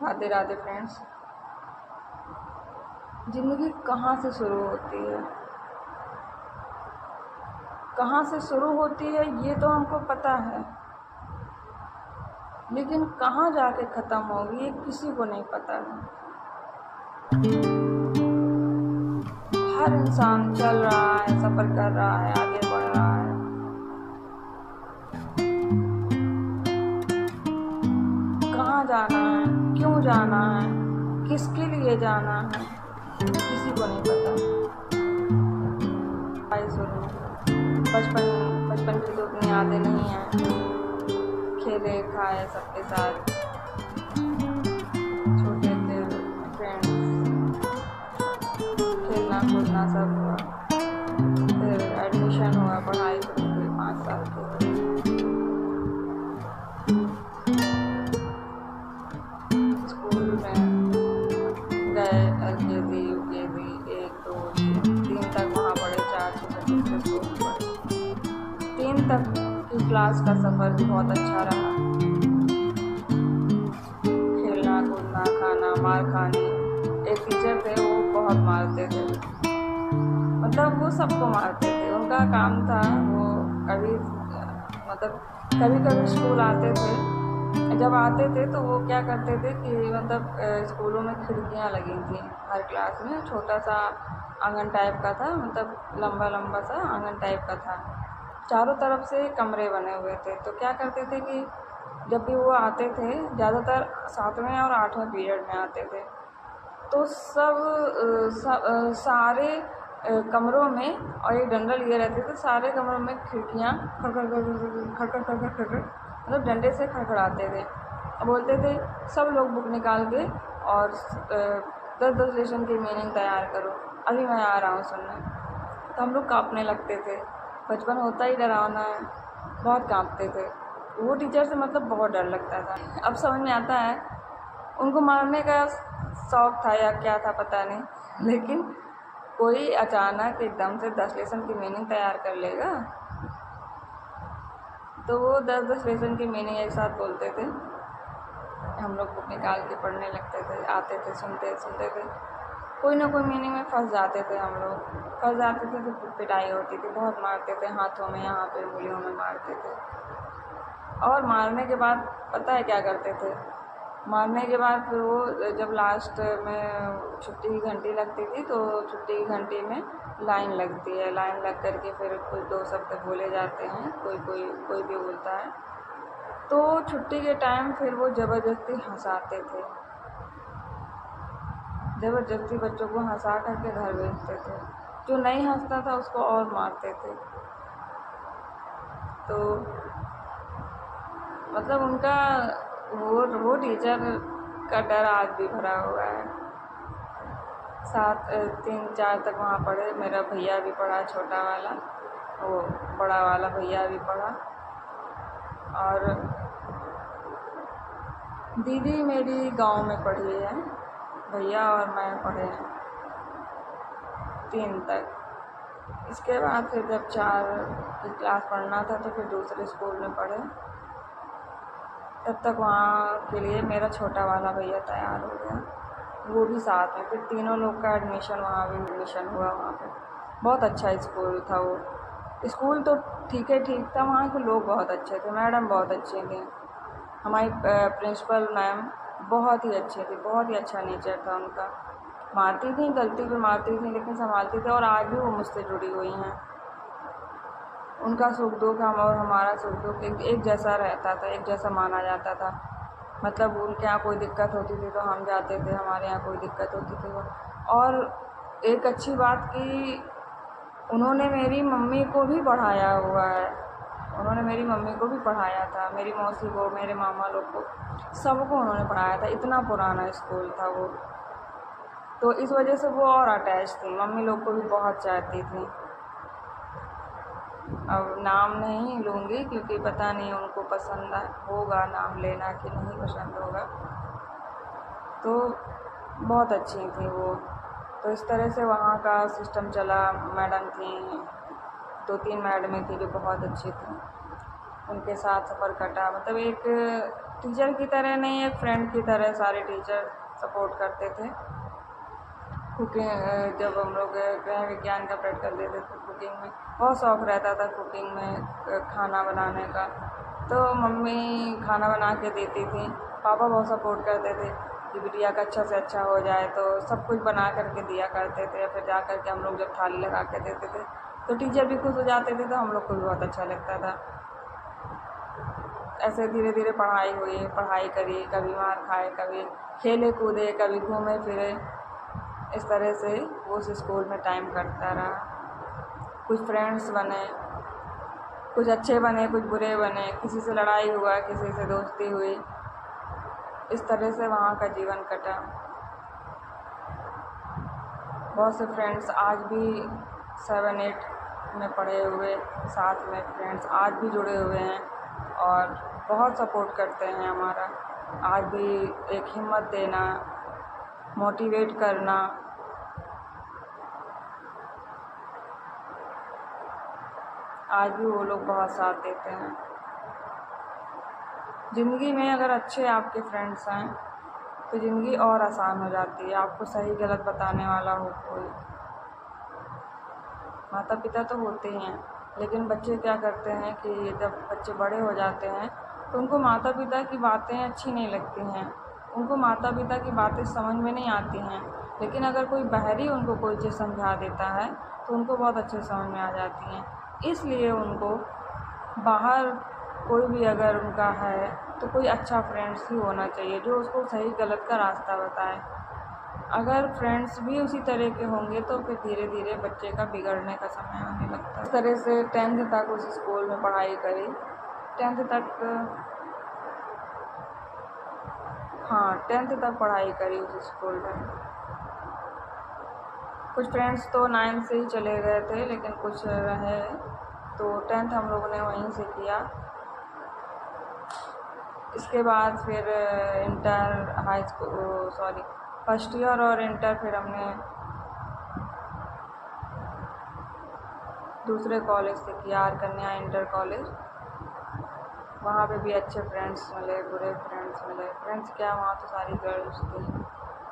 Radhe Radhe friends. ज़िंदगी कहाँ से शुरू होती है, कहाँ से शुरू होती है ये तो हमको पता है, लेकिन कहाँ जाके ख़त्म होगी ये किसी को नहीं पता है। हर इंसान चल रहा है, सफ़र कर रहा है, आगे बढ़ रहा है। कहाँ जाना है, क्यों जाना है, किसके लिए जाना है, किसी को नहीं पता। बचपन की तो उतनी यादें नहीं हैं। खेले खाए सबके साथ, छोटे थे फ्रेंड्स, खेलना कूदना सब हुआ। फिर एडमिशन हुआ, पढ़ाई शुरू हुई 5 साल की। स्कूल में गए, LKG UKG 1 2 3 तक वहाँ पढ़े, 4 से दूसरे स्कूल में पढ़े। 3 तक की क्लास का सफ़र भी बहुत अच्छा रहा। खेलना कूदना, खाना, मार खानी। एक टीचर थे, वो बहुत मारते थे, मतलब वो सबको मारते थे। उनका काम था वो कभी कभी स्कूल आते थे। जब आते थे तो वो क्या करते थे कि स्कूलों में खिड़कियाँ लगी थी हर क्लास में। छोटा सा आंगन टाइप का था, मतलब लंबा सा आंगन टाइप का था। चारों तरफ से कमरे बने हुए थे। तो क्या करते थे कि जब भी वो आते थे, ज़्यादातर 7वें और 8वें पीरियड में आते थे, तो सारे कमरों में, और एक डंडा लिए रहते थे, सारे कमरों में खिड़कियाँ खड़खड़ मतलब डंडे से खड़खड़ाते थे। बोलते थे सब लोग बुक निकाल के और 10-10 लेसन की मीनिंग तैयार करो, अभी मैं आ रहा हूँ सुनने। तो हम लोग काँपने लगते थे। बचपन होता ही डरावना है, बहुत काँपते थे। वो टीचर से मतलब बहुत डर लगता था। अब समझ में आता है उनको मारने का शौक़ था या क्या था पता नहीं, लेकिन कोई अचानक एकदम से 10 लेसन की मीनिंग तैयार कर लेगा। तो वो 10-10 लेसन की मीनिंग एक साथ बोलते थे। हम लोग बुक निकाल के पढ़ने लगते थे, आते थे, सुनते थे। कोई ना कोई मीनिंग में फंस जाते थे हम लोग। फंस जाते थे तो पिटाई होती थी, बहुत मारते थे, हाथों में, यहाँ पे उंगलियों में मारते थे। और मारने के बाद पता है क्या करते थे? मारने के बाद फिर वो जब लास्ट में छुट्टी की घंटी लगती थी, तो छुट्टी की घंटी में लाइन लगती है। लाइन लग कर के फिर कोई 2 शब्द बोले जाते हैं, कोई भी बोलता है। तो छुट्टी के टाइम फिर वो ज़बरदस्ती हँसाते थे, ज़बरदस्ती बच्चों को हँसा कर के घर भेजते थे। जो नहीं हँसता था उसको और मारते थे। तो मतलब उनका वो टीचर का डर आज भी भरा हुआ है। 3-4 तक वहाँ पढ़े। मेरा भैया भी पढ़ा, छोटा वाला, वो बड़ा वाला भैया भी पढ़ा, और दीदी मेरी गांव में पढ़ी है। भैया और मैं पढ़े हैं 3 तक। इसके बाद फिर जब 4 की क्लास पढ़ना था तो फिर दूसरे स्कूल में पढ़े। तब तक वहाँ के लिए मेरा छोटा वाला भैया तैयार हो गया, वो भी साथ में। फिर तीनों लोग का एडमिशन वहाँ हुआ। वहाँ पे बहुत अच्छा स्कूल था वो। स्कूल तो ठीक था, वहाँ के लोग बहुत अच्छे थे, मैडम बहुत अच्छी थी। हमारी प्रिंसिपल मैम बहुत ही अच्छी थी, बहुत ही अच्छा नेचर था उनका। मारती थी, गलती पे मारती थी, लेकिन संभालती थी, और आज भी वो मुझसे जुड़ी हुई हैं। उनका सुख दुख और हमारा सुख दुख एक जैसा रहता था, एक जैसा माना जाता था। मतलब उनके यहाँ कोई दिक्कत होती थी तो हम जाते थे, हमारे यहाँ कोई दिक्कत होती थी वो। और एक अच्छी बात कि उन्होंने मेरी मम्मी को भी पढ़ाया हुआ है। उन्होंने मेरी मम्मी को भी पढ़ाया था, मेरी मौसी को, मेरे मामा लोग को, सबको उन्होंने पढ़ाया था। इतना पुराना स्कूल था वो। तो इस वजह से वो और अटैच थी, मम्मी लोग को भी बहुत चाहती थी। अब नाम नहीं लूँगी क्योंकि पता नहीं उनको पसंद होगा नाम लेना कि नहीं पसंद होगा। तो बहुत अच्छी थी वो। तो इस तरह से वहाँ का सिस्टम चला। मैडम थी, 2-3 मैडमें थी जो बहुत अच्छी थी। उनके साथ सफ़र कटा। मतलब एक टीचर की तरह नहीं, एक फ्रेंड की तरह सारे टीचर सपोर्ट करते थे। कुकिंग जब हम लोग गृह विज्ञान का पढ़ कर लेते थे, कुकिंग में बहुत शौक़ रहता था, कुकिंग में खाना बनाने का। तो मम्मी खाना बना के देती थी, पापा बहुत सपोर्ट करते थे कि बिटिया का अच्छा से अच्छा हो जाए, तो सब कुछ बना करके दिया करते थे। फिर जा कर के हम लोग जब थाली लगा के देते थे तो टीचर भी खुश हो जाते थे, तो हम लोग को भी बहुत अच्छा लगता था। ऐसे धीरे धीरे पढ़ाई हुई, पढ़ाई करी, कभी मार खाए, कभी खेले कूदे, कभी घूमे फिरे। इस तरह से उस स्कूल में टाइम कटता रहा। कुछ फ्रेंड्स बने, कुछ अच्छे बने, कुछ बुरे बने, किसी से लड़ाई हुआ, किसी से दोस्ती हुई। इस तरह से वहाँ का जीवन कटा। बहुत से फ्रेंड्स आज भी 7-8 में पढ़े हुए साथ में फ्रेंड्स आज भी जुड़े हुए हैं और बहुत सपोर्ट करते हैं हमारा। आज भी एक हिम्मत देना, मोटिवेट करना, आज भी वो लोग बहुत साथ देते हैं। ज़िंदगी में अगर अच्छे आपके फ्रेंड्स हैं तो ज़िंदगी और आसान हो जाती है। आपको सही गलत बताने वाला हो कोई। माता पिता तो होते ही हैं, लेकिन बच्चे क्या करते हैं कि जब बच्चे बड़े हो जाते हैं तो उनको माता पिता की बातें अच्छी नहीं लगती हैं, उनको माता पिता की बातें समझ में नहीं आती हैं। लेकिन अगर कोई बाहरी उनको कोई चीज़ समझा देता है तो उनको बहुत अच्छे से समझ में आ जाती हैं। इसलिए उनको बाहर कोई भी अगर उनका है तो कोई अच्छा फ्रेंड्स ही होना चाहिए जो उसको सही गलत का रास्ता बताए। अगर फ्रेंड्स भी उसी तरह के होंगे तो फिर धीरे धीरे बच्चे का बिगड़ने का समय आने लगता है। इस तरह से 10th तक उस स्कूल में पढ़ाई करी। 10th तक, हाँ 10th तक पढ़ाई करी उस स्कूल में। कुछ फ्रेंड्स तो 9th से ही चले गए थे, लेकिन कुछ रहे, तो 10th हम लोगों ने वहीं से किया। इसके बाद फिर inter high school first year और इंटर फिर हमने दूसरे कॉलेज से किया, आर कन्या इंटर कॉलेज। वहाँ पे भी अच्छे फ्रेंड्स मिले, बुरे फ्रेंड्स मिले। फ्रेंड्स क्या, वहाँ तो सारी गर्ल्स थी,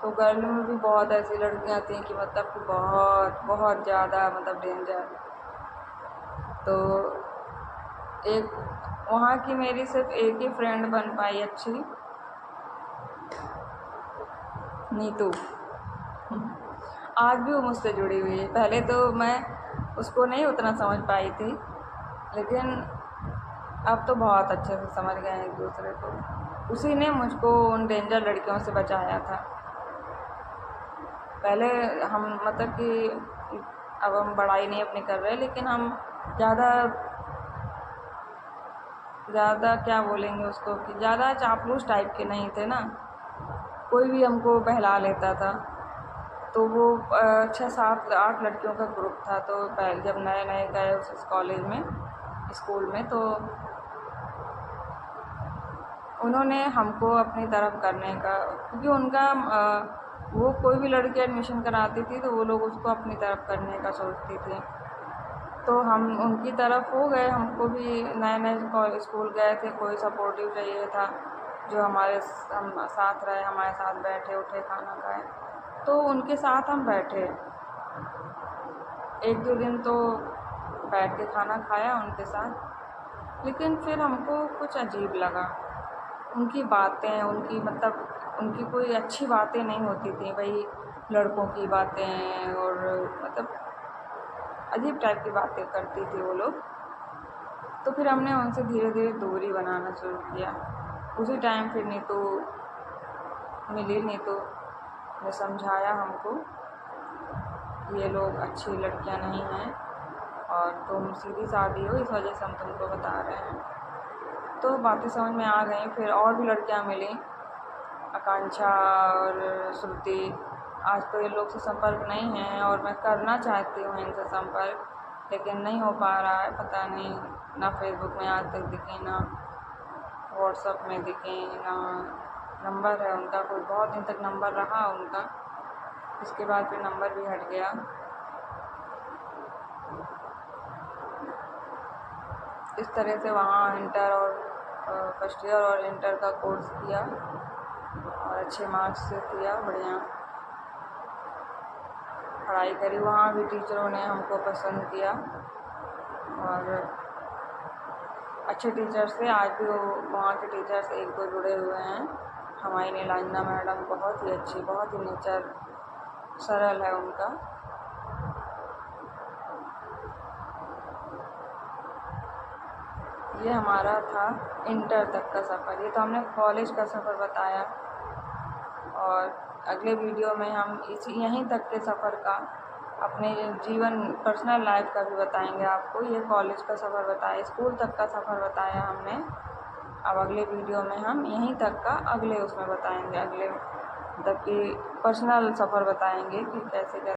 तो गर्ल में भी बहुत ऐसी लड़कियाँ थीं कि मतलब कि बहुत बहुत ज़्यादा मतलब डेंजर। तो एक वहाँ की मेरी सिर्फ एक ही फ्रेंड बन पाई अच्छी, नीतू। आज भी वो मुझसे जुड़ी हुई है। पहले तो मैं उसको नहीं उतना समझ पाई थी, लेकिन अब तो बहुत अच्छे से समझ गए हैं एक दूसरे को। उसी ने मुझको उन डेंजर लड़कियों से बचाया था। पहले हम मतलब कि अब हम पढ़ाई नहीं अपनी कर रहे, लेकिन हम ज़्यादा क्या बोलेंगे उसको कि ज़्यादा चापलूस टाइप के नहीं थे ना। कोई भी हमको बहला लेता था। तो वो 6-7-8 लड़कियों का ग्रुप था। तो पहले जब नए नए गए उस कॉलेज में, स्कूल में, तो उन्होंने हमको अपनी तरफ करने का, क्योंकि उनका वो कोई भी लड़की एडमिशन कराती थी तो वो लोग उसको अपनी तरफ करने का सोचती थी। तो हम उनकी तरफ हो गए। हमको भी नए नए स्कूल गए थे, कोई सपोर्टिव चाहिए था जो हम साथ रहे, हमारे साथ बैठे उठे खाना खाए। तो उनके साथ हम बैठे 1-2 दिन, तो बैठ के खाना खाया उनके साथ। लेकिन फिर हमको कुछ अजीब लगा उनकी बातें, उनकी मतलब उनकी कोई अच्छी बातें नहीं होती थी, वही लड़कों की बातें, और मतलब अजीब टाइप की बातें करती थी वो लोग। तो फिर हमने उनसे धीरे धीरे दूरी बनाना शुरू किया। उसी टाइम फिर नीतू मिली। नीतू ने समझाया हमको कि ये लोग अच्छी लड़कियां नहीं हैं और तुम सीधी सादी हो, इस वजह से हम तुमको बता रहे हैं। तो बातें समझ में आ गई। फिर और भी लड़कियां मिली, आकांक्षा और श्रुति। आज तो इन लोग से संपर्क नहीं है और मैं करना चाहती हूँ इनसे संपर्क, लेकिन नहीं हो पा रहा है। पता नहीं, ना फेसबुक में आज तक दिखे, ना व्हाट्सएप में दिखे, ना नंबर है उनका। कोई बहुत दिन तक नंबर रहा उनका, इसके बाद फिर नंबर भी हट गया। इस तरह से वहाँ इंटर और फर्स्ट ईयर और इंटर का कोर्स किया और अच्छे मार्क्स से किया, बढ़िया पढ़ाई करी। वहाँ भी टीचरों ने हमको पसंद किया और अच्छे टीचर्स थे। आज भी वो वहाँ के टीचर्स एक दो जुड़े हुए हैं। हमारी नीलांजना मैडम बहुत ही अच्छी, बहुत ही नेचर सरल है उनका। ये हमारा था इंटर तक का सफ़र। ये तो हमने कॉलेज का सफ़र बताया और अगले वीडियो में हम यहीं तक के सफ़र का, अपने जीवन पर्सनल लाइफ का भी बताएंगे आपको। ये कॉलेज का सफ़र बताया, स्कूल तक का सफ़र बताया हमने। अब अगले वीडियो में हम यहीं तक का अगले उसमें बताएंगे, अगले मतलब कि पर्सनल सफ़र बताएंगे कि कैसे